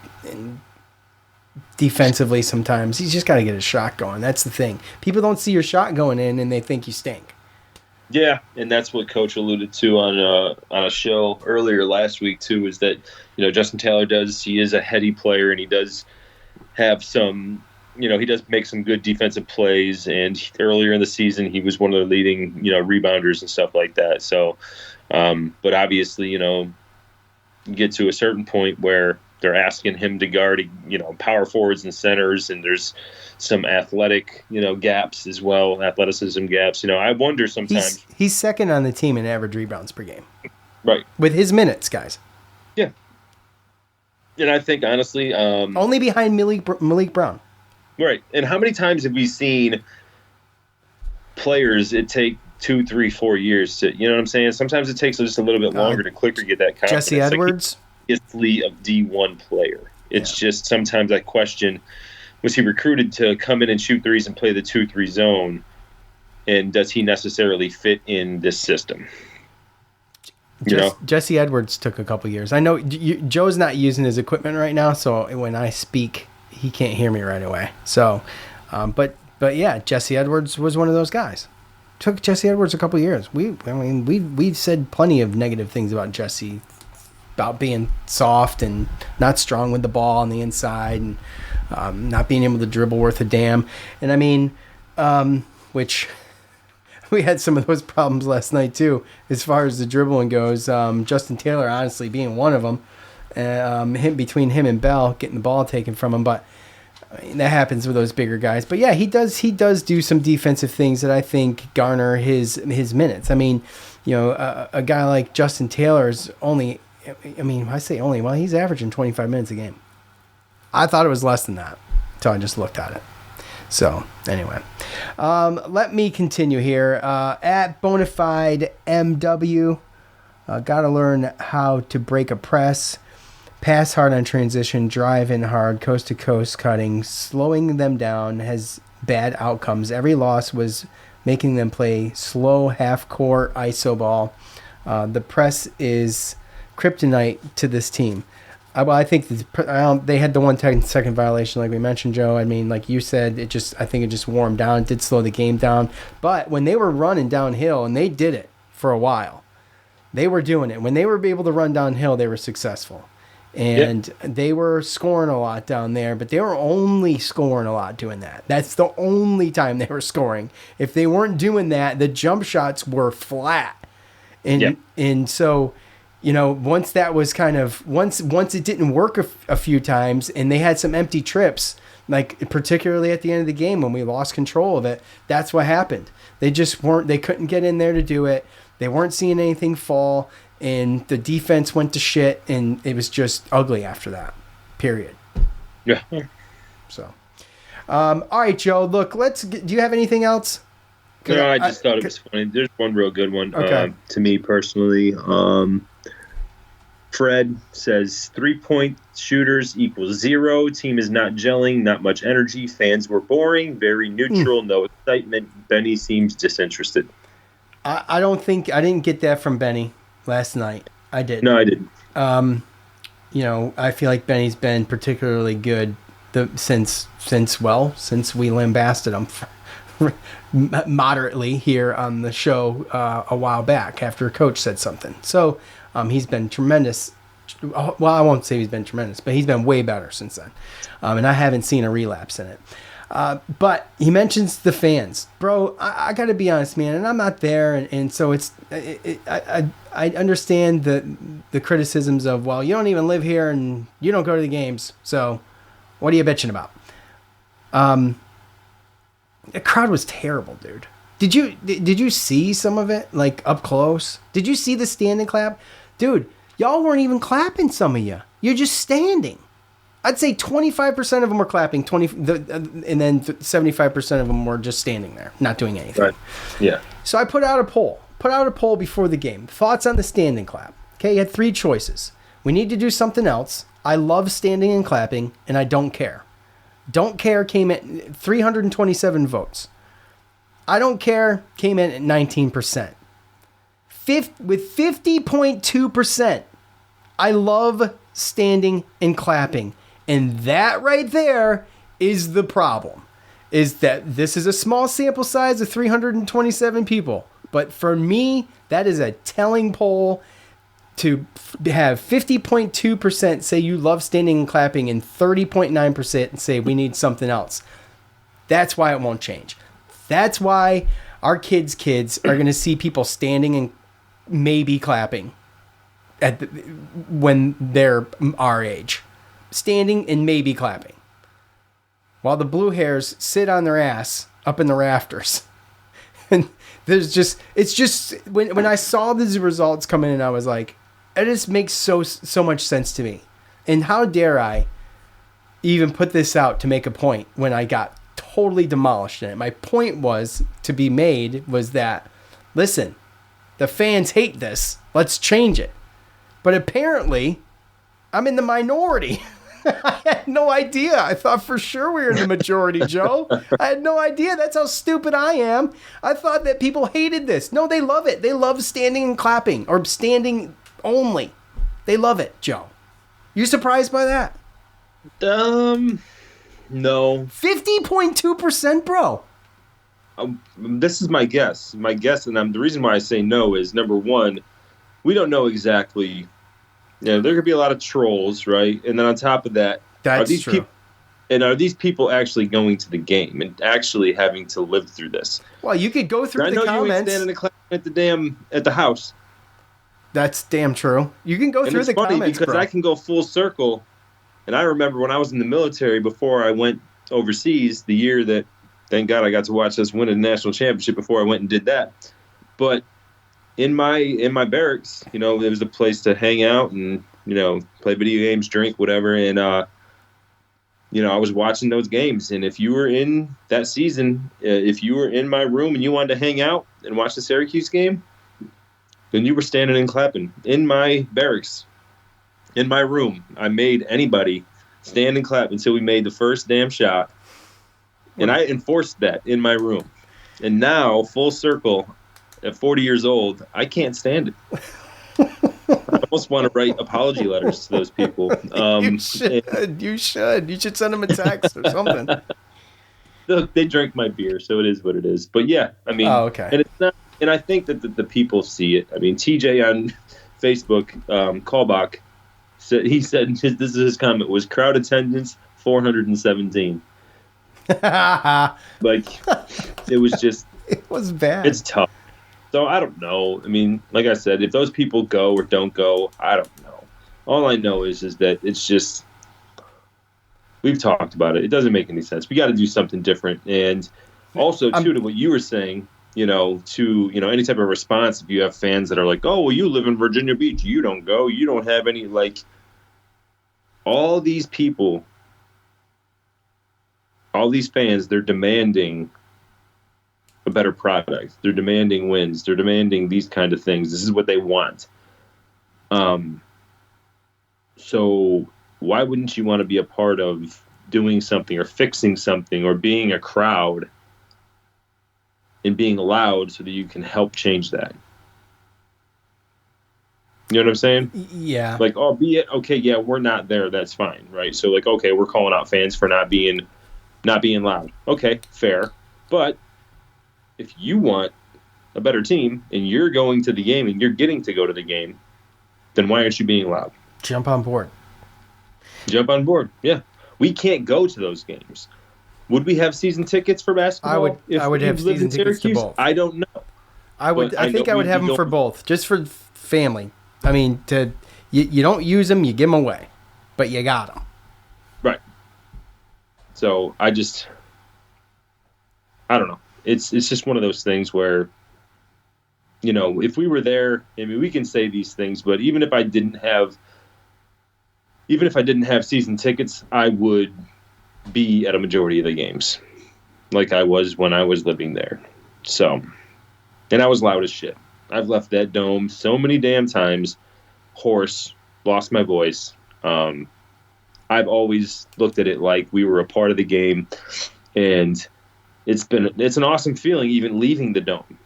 defensively sometimes. He's just got to get his shot going. That's the thing. People don't see your shot going in, and they think you stink. Yeah, and that's what Coach alluded to on a show earlier last week, too, is that, you know, Justin Taylor he is a heady player, and he does have some, you know, he does make some good defensive plays, and earlier in the season he was one of the leading, you know, rebounders and stuff like that. So, but obviously, you know, you get to a certain point where they're asking him to guard, you know, power forwards and centers, and there's some athletic, you know, gaps as well, athleticism gaps. You know, I wonder sometimes. He's second on the team in average rebounds per game. Right. With his minutes, guys. Yeah. And I think, honestly... only behind Malik Brown. Right. And how many times have we seen players, it take 2, 3, 4 years to, you know what I'm saying? Sometimes it takes just a little bit longer to quicker get that confidence. Jesse Edwards? History of D1 player. It's just sometimes I question, was he recruited to come in and shoot threes and play the 2-3 zone? And does he necessarily fit in this system? Jesse Edwards took a couple years. I know Joe's not using his equipment right now, so when I speak, he can't hear me right away. So, but But yeah, Jesse Edwards was one of those guys. Took Jesse Edwards a couple years. We've said plenty of negative things about Jesse, about being soft and not strong with the ball on the inside, and not being able to dribble worth a damn. And I mean, which we had some of those problems last night too, as far as the dribbling goes. Justin Taylor, honestly, being one of them. Between him and Bell, getting the ball taken from him, but I mean, that happens with those bigger guys. But yeah, he does do some defensive things that I think garner his minutes. I mean, a guy like Justin Taylor's only, I mean, I say only, well, he's averaging 25 minutes a game. I thought it was less than that until I just looked at it. So anyway, let me continue here. At Bonafide MW, got to learn how to break a press. Pass hard on transition, drive in hard, coast-to-coast cutting, slowing them down has bad outcomes. Every loss was making them play slow half-court iso ball. The press is kryptonite to this team. I think they had the 1 10-second violation, like we mentioned, Joe. I mean, like you said, I think it just wore them down. It did slow the game down. But when they were running downhill, and they did it for a while, they were doing it. When they were able to run downhill, they were successful. And they were scoring a lot down there, but they were only scoring a lot doing that. That's the only time they were scoring. If they weren't doing that, the jump shots were flat. And so, once that was kind of, once it didn't work a few times and they had some empty trips, like particularly at the end of the game when we lost control of it, that's what happened. They couldn't get in there to do it. They weren't seeing anything fall. And the defense went to shit, and it was just ugly after that, period. Yeah. So, all right, Joe, look, do you have anything else? No, I just thought it was funny. There's one real good one to me personally. Fred says 3-point shooters equals 0. Team is not gelling, not much energy. Fans were boring, very neutral, no excitement. Benny seems disinterested. I didn't get that from Benny last night. I didn't. No, I didn't. I feel like Benny's been particularly good since we lambasted him moderately here on the show a while back after Coach said something. So he's been tremendous. Well, I won't say he's been tremendous, but he's been way better since then. And I haven't seen a relapse in it. But he mentions the fans. Bro, I got to be honest, man, and I'm not there, and so I understand the criticisms of, well, you don't even live here and you don't go to the games, so what are you bitching about? The crowd was terrible, dude. Did you see some of it, like, up close? Did you see the standing clap? Dude, y'all weren't even clapping, some of you. You're just standing. I'd say 25% of them were clapping, and then 75% of them were just standing there, not doing anything. Right. Yeah. So I put out a poll before the game. Thoughts on the standing clap. Okay, you had 3 choices. We need to do something else. I love standing and clapping, and I don't care. Don't care came at 327 votes. I don't care came in at 19%. With 50.2%, I love standing and clapping. And that right there is the problem, is that this is a small sample size of 327 people. But for me, that is a telling poll to have 50.2% say you love standing and clapping and 30.9% say we need something else. That's why it won't change. That's why our kids are going to see people standing and maybe clapping when they're our age. Standing and maybe clapping. While the blue hairs sit on their ass up in the rafters. And it's just when I saw these results come in, I was like, it just makes so much sense to me. And how dare I even put this out to make a point when I got totally demolished in it. My point was that, listen, the fans hate this. Let's change it. But apparently, I'm in the minority. I had no idea. I thought for sure we were in the majority, Joe. I had no idea. That's how stupid I am. I thought that people hated this. No, they love it. They love standing and clapping, or standing only. They love it, Joe. You surprised by that? No. 50.2%, bro. this is my guess. My guess, and the reason why I say no is, number one, we don't know exactly. There could be a lot of trolls, right? And then on top of that, are these people actually going to the game and actually having to live through this? Well, you could go through the comments. I know you ain't standing at the house. That's damn true. You can go through the comments, because I can go full circle. And I remember when I was in the military before I went overseas, the year that, thank God, I got to watch us win a national championship before I went and did that. But in my barracks, there was a place to hang out and, play video games, drink, whatever. And, I was watching those games. And if you were in that season, if you were in my room and you wanted to hang out and watch the Syracuse game, then you were standing and clapping. In my barracks, in my room, I made anybody stand and clap until we made the first damn shot. And I enforced that in my room. And now, full circle, at 40 years old, I can't stand it. I almost want to write apology letters to those people. You should. You should send them a text or something. Look, they drank my beer, so it is what it is. But yeah, I mean, okay. And it's not. And I think that the people see it. I mean, TJ on Facebook, Callbach, said this is his comment, was crowd attendance 417. Like, it was just. It was bad. It's tough. So I don't know. I mean, like I said, if those people go or don't go, I don't know. All I know is that it's just, we've talked about it. It doesn't make any sense. We got to do something different. And also, too, to what you were saying, to any type of response, if you have fans that are like, oh, well, you live in Virginia Beach, you don't go, you don't have any, like, all these people, all these fans, they're demanding a better product. They're demanding wins. They're demanding these kind of things. This is what they want. So why wouldn't you want to be a part of doing something or fixing something or being a crowd and being loud so that you can help change that? You know what I'm saying? Yeah. Like, albeit, okay, yeah, we're not there. That's fine, right? So, like, okay, we're calling out fans for not being loud. Okay, fair. But if you want a better team and you're going to the game and you're getting to go to the game, then why aren't you being loud? Jump on board. Yeah. We can't go to those games. Would we have season tickets for basketball? I would have season tickets to both. I don't know. I think I would have them for both, just for family. I mean, you don't use them, you give them away, but you got them. Right. So I don't know. It's just one of those things where, if we were there, I mean, we can say these things, but even if I didn't have season tickets, I would be at a majority of the games, like I was when I was living there. So, and I was loud as shit. I've left that dome so many damn times, hoarse, lost my voice. I've always looked at it like we were a part of the game, and it's an awesome feeling even leaving the dome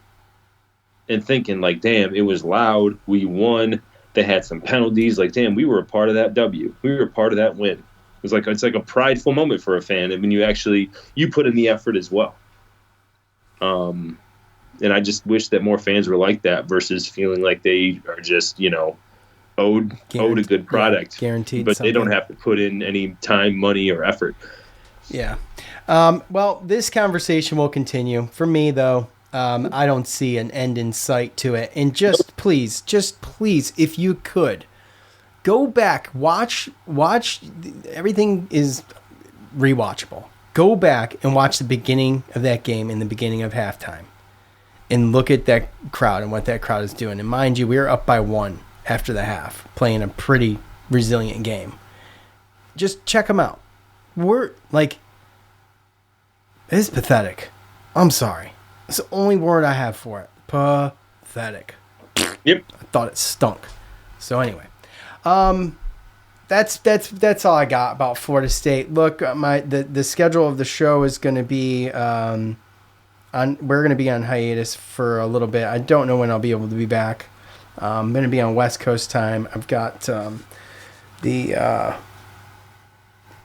and thinking like, damn, it was loud. We won. They had some penalties. Like, damn, we were a part of that W. We were a part of that win. It's like a prideful moment for a fan. I mean, you put in the effort as well. And I just wish that more fans were like that versus feeling like they are just, owed a good product. Yeah, guaranteed but something. They don't have to put in any time, money, or effort. Yeah. Well, this conversation will continue. For me, though, I don't see an end in sight to it. And just please, if you could, go back, watch. Everything is rewatchable. Go back and watch the beginning of that game and the beginning of halftime. And look at that crowd and what that crowd is doing. And mind you, we were up by 1 after the half, playing a pretty resilient game. Just check them out. We're like, it is pathetic. I'm sorry. It's the only word I have for it. Pathetic. Yep. I thought it stunk. So anyway, that's all I got about Florida State. Look, the schedule of the show is going to be we're going to be on hiatus for a little bit. I don't know when I'll be able to be back. I'm going to be on West Coast time. I've got the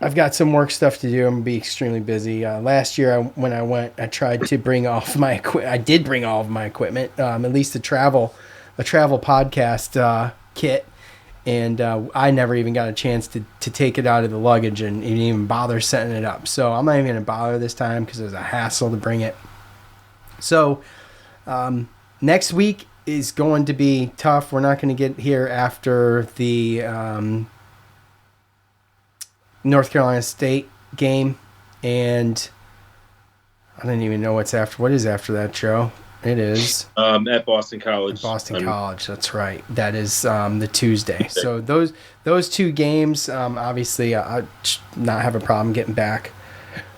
I've got some work stuff to do. I'm gonna be extremely busy. Last year, when I went, I tried to bring all of my equipment. I did bring all of my equipment, at least a travel podcast kit, and I never even got a chance to take it out of the luggage and even bother setting it up. So I'm not even gonna bother this time because it was a hassle to bring it. So next week is going to be tough. We're not going to get here after the North Carolina State game, and I don't even know what's after. What is after that, Joe? It is at Boston College. College, that's right. That is the Tuesday. So those two games, obviously, I not have a problem getting back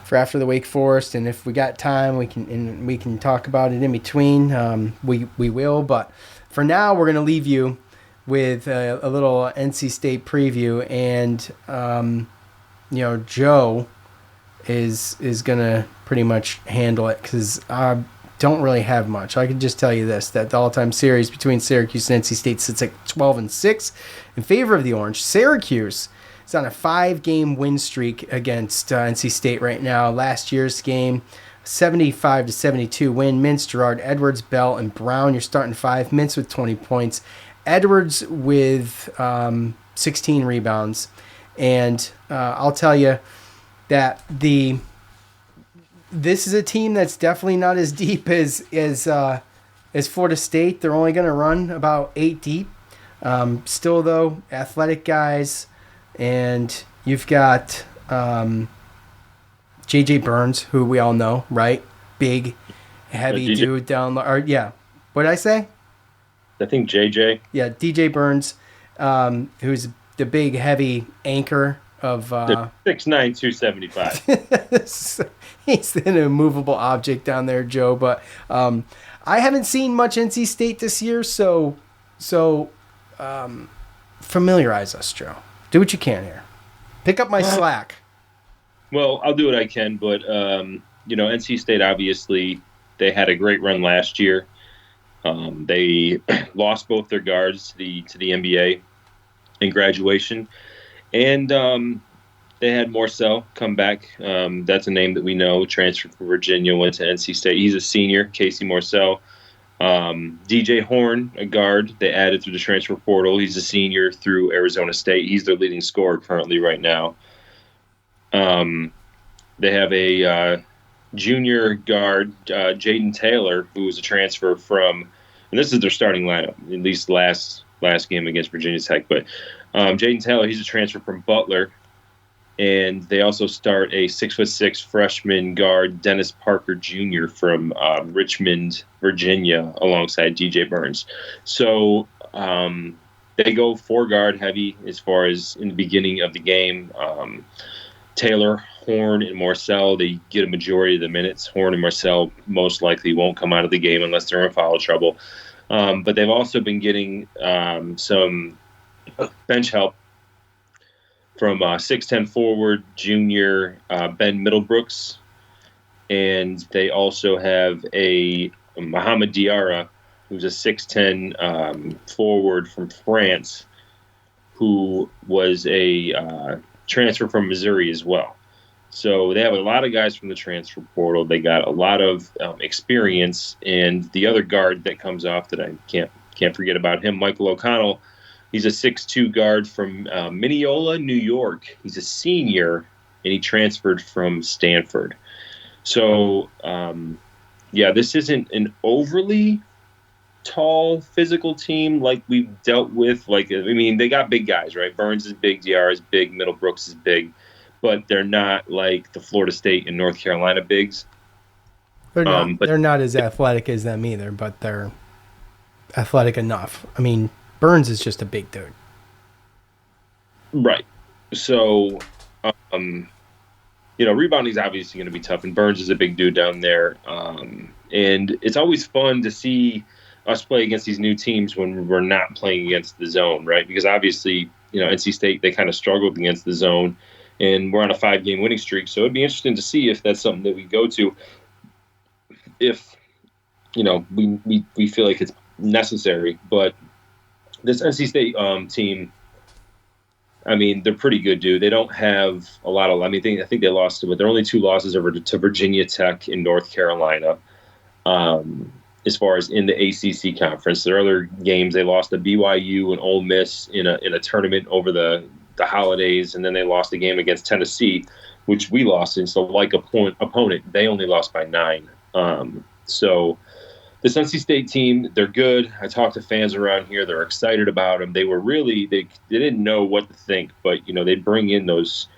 for after the Wake Forest, and if we got time, we can talk about it in between. We will, but for now, we're going to leave you with a little NC State preview, and Joe is gonna pretty much handle it because I don't really have much. I can just tell you this: that the all-time series between Syracuse and NC State sits at 12-6 in favor of the Orange. Syracuse is on a 5-game win streak against NC State right now. Last year's game, 75-72 win. Mintz, Gerard, Edwards, Bell, and Brown. You're starting 5. Mintz with 20 points. Edwards with 16 rebounds. And I'll tell you that this is a team that's definitely not as deep as Florida State. They're only going to run about 8 deep. Still, though, athletic guys. And you've got J.J. Burns, who we all know, right? Big, heavy dude down low. What did I say? I think J.J. Yeah, D.J. Burns, who's the big, heavy anchor of 6'9", 275. He's an immovable object down there, Joe. But I haven't seen much NC State this year, so familiarize us, Joe. Do what you can here. Pick up my slack. Well, I'll do what I can, but NC State obviously they had a great run last year. They lost both their guards to the NBA in graduation, and they had Morcell come back. That's a name that we know. Transferred from Virginia, went to NC State. He's a senior, Casey Morcell. DJ Horn, a guard, they added through the transfer portal. He's a senior through Arizona State. He's their leading scorer currently right now. They have a junior guard, Jaden Taylor, who was a transfer from, and this is their starting lineup, at least last game against Virginia Tech. But Jaden Taylor, he's a transfer from Butler. And they also start a 6'6" freshman guard, Dennis Parker Jr. from Richmond, Virginia, alongside DJ Burns. So they go 4-guard heavy as far as in the beginning of the game. Taylor, Horn, and Morcell, they get a majority of the minutes. Horn and Morcell most likely won't come out of the game unless they're in foul trouble. But they've also been getting some bench help from 6'10" forward junior Ben Middlebrooks, and they also have a Mohamed Diarra, who's a 6'10" forward from France, who was a transfer from Missouri as well. So they have a lot of guys from the transfer portal. They got a lot of experience, and the other guard that comes off that I can't forget about him, Michael O'Connell. He's a 6'2" guard from Mineola, New York. He's a senior, and he transferred from Stanford. So, this isn't an overly tall physical team like we've dealt with. They got big guys, right? Burns is big, DR is big, Middlebrooks is big, but they're not like the Florida State and North Carolina bigs. They're not as athletic as them either, but they're athletic enough. I mean, Burns is just a big dude. Right. So, rebounding is obviously going to be tough, and Burns is a big dude down there. And it's always fun to see us play against these new teams when we're not playing against the zone, right? Because obviously, NC State, they kind of struggled against the zone, and we're on a 5-game winning streak. So it'd be interesting to see if that's something that we go to if, we feel like it's necessary. But this NC State team, I mean, they're pretty good, dude. They don't have a lot of. I mean, I think they lost, but their only 2 losses are to Virginia Tech and North Carolina. As far as in the ACC conference, their other games they lost to BYU and Ole Miss in a tournament over the holidays, and then they lost a game against Tennessee, which we lost. And so, like opponent, they only lost by 9. So. This NC State team, they're good. I talked to fans around here. They're excited about them. They were really they didn't know what to think, but they bring in those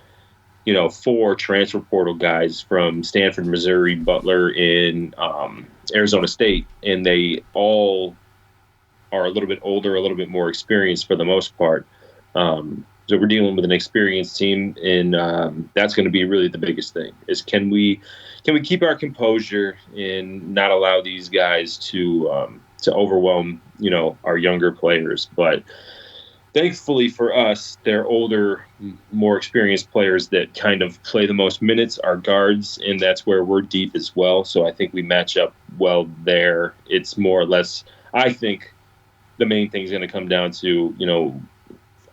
4 transfer portal guys from Stanford, Missouri, Butler, and Arizona State, and they all are a little bit older, a little bit more experienced for the most part. So we're dealing with an experienced team, and that's going to be really the biggest thing. Is can we keep our composure and not allow these guys to overwhelm our younger players? But thankfully for us, they're older, more experienced players that kind of play the most minutes, are guards, and that's where we're deep as well. So I think we match up well there. It's more or less, I think the main thing is going to come down to,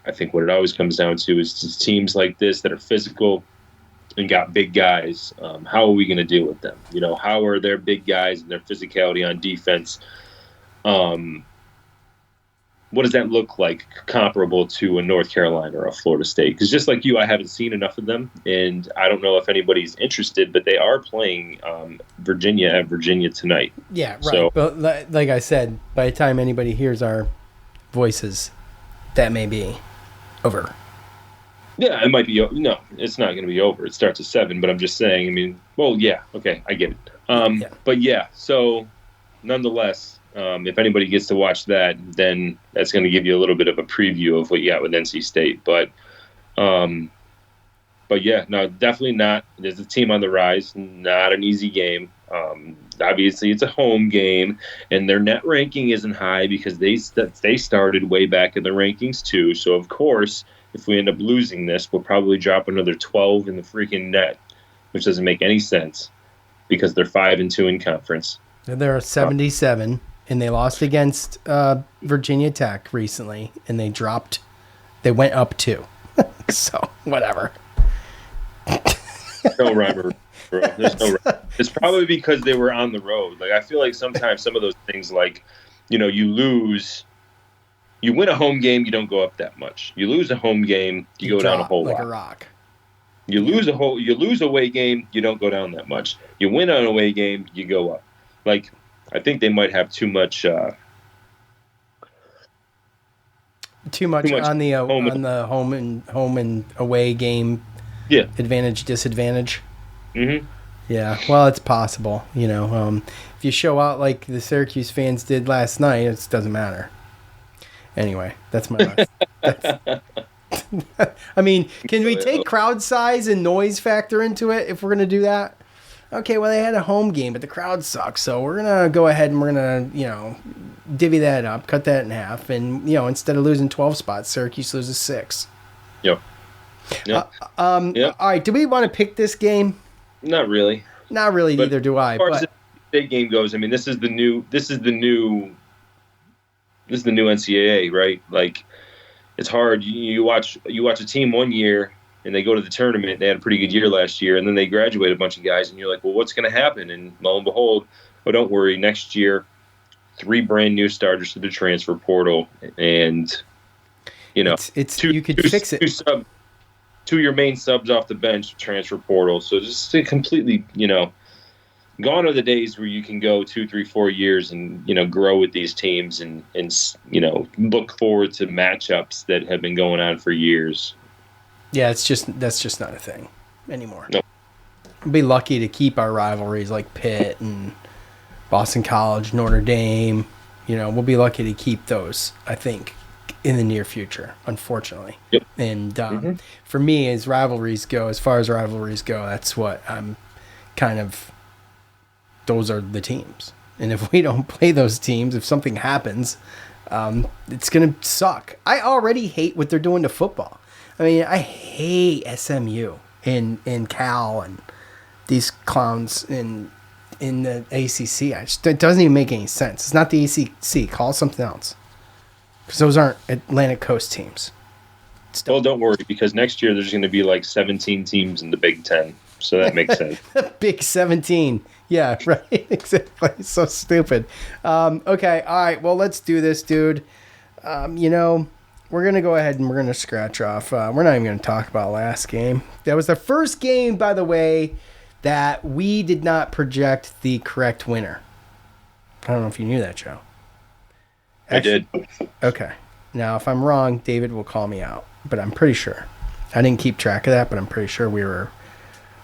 I think what it always comes down to is just teams like this that are physical and got big guys. How are we going to deal with them? How are their big guys and their physicality on defense? What does that look like comparable to a North Carolina or a Florida State? Because just like you, I haven't seen enough of them, and I don't know if anybody's interested, but they are playing Virginia at Virginia tonight. Yeah, right. So, but like I said, by the time anybody hears our voices, that may be over. Yeah, it might be. No, it's not going to be over. It starts at 7, but I'm just saying, I mean, well, yeah, okay, I get it. Yeah. But yeah, so nonetheless, if anybody gets to watch that, then that's going to give you a little bit of a preview of what you got with NC State. But yeah, no, definitely not. There's a team on the rise, not an easy game. Obviously, it's a home game, and their net ranking isn't high because they started way back in the rankings too. So, of course, if we end up losing this, we'll probably drop another 12 in the freaking net, which doesn't make any sense because they're 5-2 in conference. And they're 77, and they lost against Virginia Tech recently, and they went up 2. So, whatever. No rhyme or bro. There's no rhyme. It's probably because they were on the road. Like, I feel like sometimes some of those things, like, you win a home game, you don't go up that much. You lose a home game, you go down a whole like lot. A rock. You lose a away game, you don't go down that much. You win an away game, you go up. Like, I think they might have too much on the home and away game. Yeah. Advantage, disadvantage. Mm-hmm. Yeah, well, it's possible. If you show out like the Syracuse fans did last night, it doesn't matter. Anyway, that's my life. I mean, can we take crowd size and noise factor into it if we're going to do that? Okay, well, they had a home game, but the crowd sucks, so we're going to go ahead and we're going to, divvy that up, cut that in half, and, instead of losing 12 spots, Syracuse loses 6. Yep. Yep. All right, do we want to pick this game? Not really. Not really, but neither do I. As far as the big game goes, I mean, this is the new NCAA, right? Like, it's hard. You watch a team one year and they go to the tournament. They had a pretty good year last year, and then they graduate a bunch of guys, and you're like, well, what's going to happen? And lo and behold, don't worry, next year, 3 brand new starters to the transfer portal, and you could fix it. 2 your main subs off the bench, transfer portal. So just completely, gone are the days where you can go 2, 3, 4 years and, grow with these teams and look forward to matchups that have been going on for years. Yeah, that's just not a thing anymore. No. We'll be lucky to keep our rivalries like Pitt and Boston College, Notre Dame. We'll be lucky to keep those, I think, in the near future, unfortunately. Yep. And for me, as far as rivalries go, that's what I'm kind of, those are the teams. And if we don't play those teams, if something happens, it's going to suck. I already hate what they're doing to football. I mean, I hate SMU and Cal and these clowns in the ACC. It doesn't even make any sense. It's not the ACC. Call it something else. Because those aren't Atlantic Coast teams. Well, don't worry, because next year there's going to be like 17 teams in the Big Ten, so that makes sense. Big 17. Yeah, right. Exactly. So stupid. Okay. All right. Well, let's do this, dude. We're going to go ahead and we're going to scratch off. We're not even going to talk about last game. That was the first game, by the way, that we did not project the correct winner. I don't know if you knew that, Joe. Actually, I did. Okay. Now, if I'm wrong, David will call me out, but I'm pretty sure. I didn't keep track of that, but I'm pretty sure we were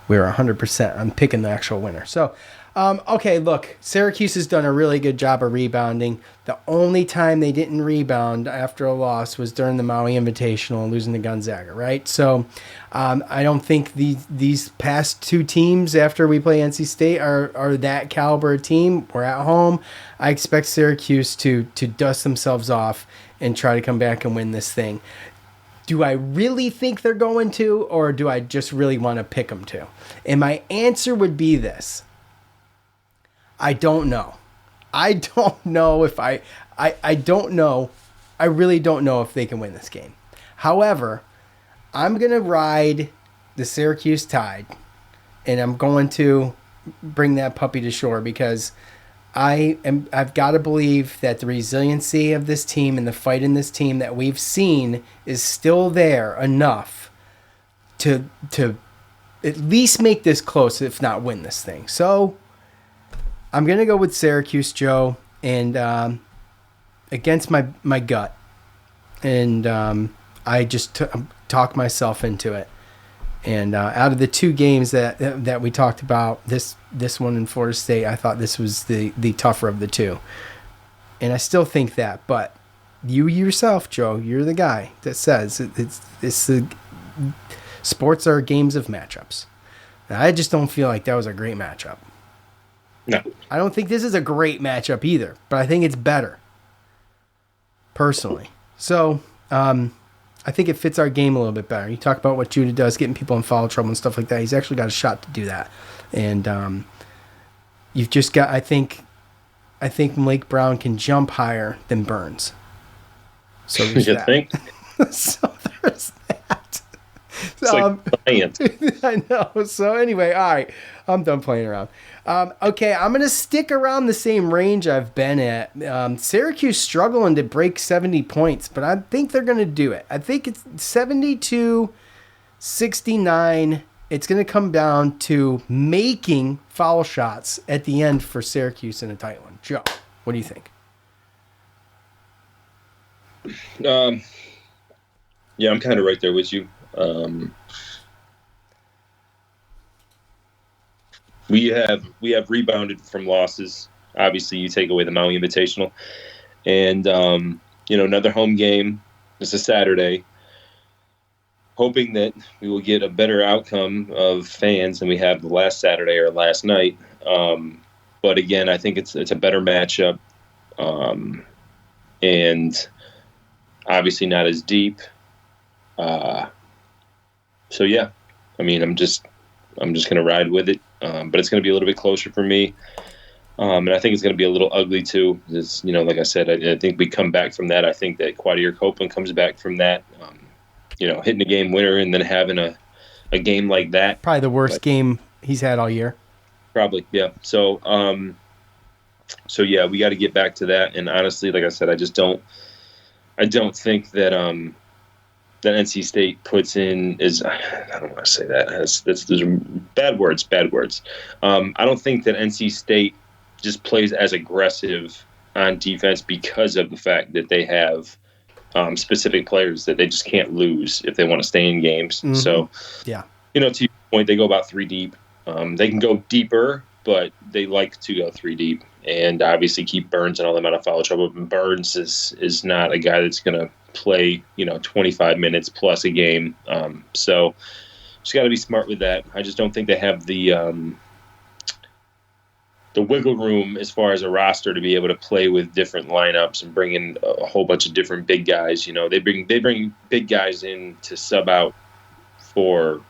100% on picking the actual winner. So, okay, look, Syracuse has done a really good job of rebounding. The only time they didn't rebound after a loss was during the Maui Invitational and losing to Gonzaga, right? So I don't think these past two teams after we play NC State are that caliber of team. We're at home. I expect Syracuse to dust themselves off and try to come back and win this thing. Do I really think they're going to, or do I just really want to pick them to? And my answer would be this. I don't know. I don't know if I don't know. I really don't know if they can win this game. However, I'm going to ride the Syracuse Tide, and I'm going to bring that puppy to shore because I've got to believe that the resiliency of this team and the fight in this team that we've seen is still there enough to at least make this close, if not win this thing. So I'm going to go with Syracuse, Joe, and against my gut. And I just talk myself into it. And out of the two games that we talked about, this one in Florida State, I thought this was the tougher of the two. And I still think that. But you yourself, Joe, you're the guy that says sports are games of matchups. And I just don't feel like that was a great matchup. No. I don't think this is a great matchup either, but I think it's better, personally. So, I think it fits our game a little bit better. You talk about what Judah does, getting people in foul trouble and stuff like that. He's actually got a shot to do that. And you've just got, I think Malik Brown can jump higher than Burns. So there's you that. think? So there's that. It's like science. I know. So anyway, all right. I'm done playing around. Okay, I'm going to stick around the same range I've been at. Syracuse struggling to break 70 points, but I think they're going to do it. I think it's 72-69. It's going to come down to making foul shots at the end for Syracuse in a tight one. Joe, what do you think? Yeah, I'm kind of right there with you. We have rebounded from losses. Obviously, you take away the Maui Invitational, and another home game. It's a Saturday. Hoping that we will get a better outcome of fans than we had the last Saturday or last night. But again, I think it's a better matchup, and obviously not as deep. So yeah, I mean, I'm just gonna ride with it. But it's going to be a little bit closer for me. And I think it's going to be a little ugly too. It's, like I said, I think we come back from that. I think that Quadir Copeland comes back from that, hitting a game winner and then having a game like that. Probably the worst game he's had all year. Probably, yeah. So yeah, we got to get back to that. And honestly, like I said, I don't think that, that NC State puts in is, I don't want to say that. That's bad words. I don't think that NC State just plays as aggressive on defense because of the fact that they have specific players that they just can't lose if they want to stay in games. Mm-hmm. So, yeah, to your point, they go about 3 deep. They can go deeper, but they like to go 3 deep and obviously keep Burns and all them out of foul trouble. Burns is not a guy that's going to play 25 minutes plus a game, so just got to be smart with that. I just don't think they have the wiggle room as far as a roster to be able to play with different lineups and bring in a whole bunch of different big guys. They bring big guys in to sub out for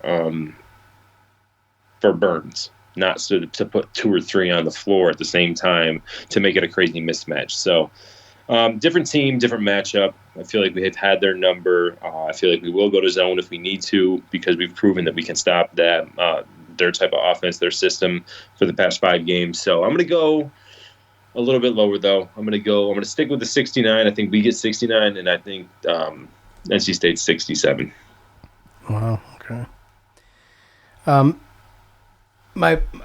Burns, not to put 2 or 3 on the floor at the same time to make it a crazy mismatch. So Different team, different matchup. I feel like we have had their number. I feel like we will go to zone if we need to because we've proven that we can stop that their type of offense, their system for the past 5 games. So I'm going to go a little bit lower, though. I'm going to stick with the 69. I think we get 69, and I think NC State's 67. Wow. Okay. A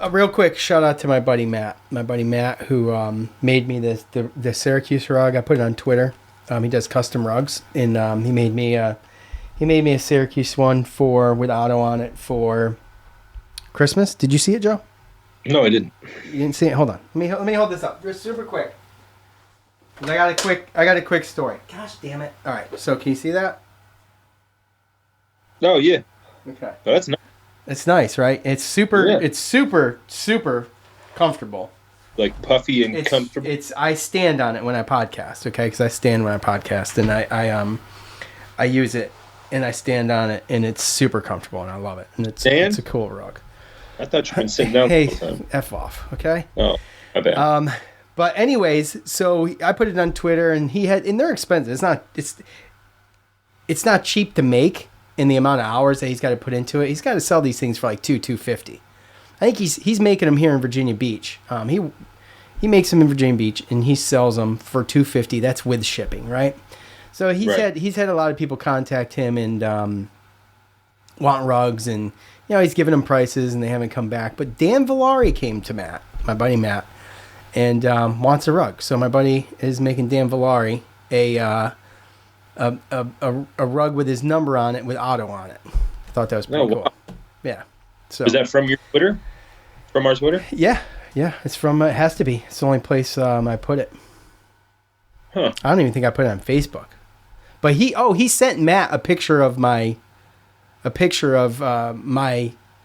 real quick shout out to my buddy Matt. My buddy Matt, who made me the Syracuse rug. I put it on Twitter. He does custom rugs, and he made me a Syracuse one with Otto on it for Christmas. Did you see it, Joe? No, I didn't. You didn't see it? Hold on. Let me hold this up just super quick. 'Cause I got a quick story. Gosh damn it! All right. So can you see that? Oh yeah. Okay. Oh, that's nice. It's nice, right? It's super. Yeah. It's super comfortable. Like puffy and comfortable. I stand on it when I podcast, okay? Because I stand when I podcast, and I use it and I stand on it, and it's super comfortable, and I love it, and it's a cool rug. I thought you've been sitting down. Hey, the whole time. F off, okay? Oh, I bet. But anyways, so I put it on Twitter, and they're expensive. It's not cheap to make in the amount of hours that he's got to put into it. He's got to sell these things for like $250. I think he's making them here in Virginia Beach. He makes them in Virginia Beach, and he sells them for $250. That's with shipping, right? So he's had a lot of people contact him and want rugs, and he's giving them prices, and they haven't come back. But Dan Villari came to Matt, my buddy Matt, and wants a rug. So my buddy is making Dan Villari a rug with his number on it with Otto on it. I thought that was pretty cool. Yeah. So is that from your Twitter? From our Twitter? Yeah. It's from. It has to be. It's the only place I put it. Huh. I don't even think I put it on Facebook. But he sent Matt a picture of my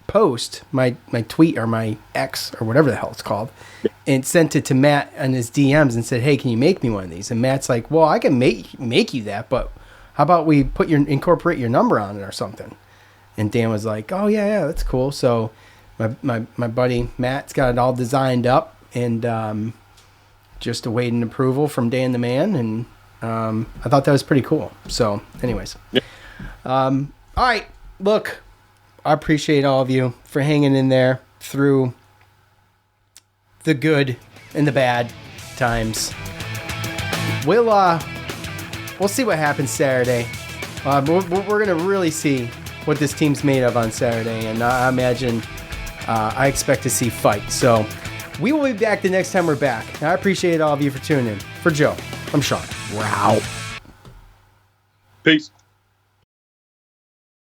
post, my tweet or my X or whatever the hell it's called, and sent it to Matt on his DMs and said, "Hey, can you make me one of these?" And Matt's like, "Well, I can make you that, but how about we incorporate your number on it or something?" And Dan was like, "Oh yeah, that's cool." So my buddy Matt's got it all designed up and just awaiting approval from Dan the Man, and I thought that was pretty cool. So, anyways, all right, look. I appreciate all of you for hanging in there through the good and the bad times. We'll see what happens Saturday. We're gonna really see what this team's made of on Saturday, and I imagine I expect to see fight. So we will be back the next time we're back. And I appreciate all of you for tuning in. For Joe, I'm Sean. Wow. Peace.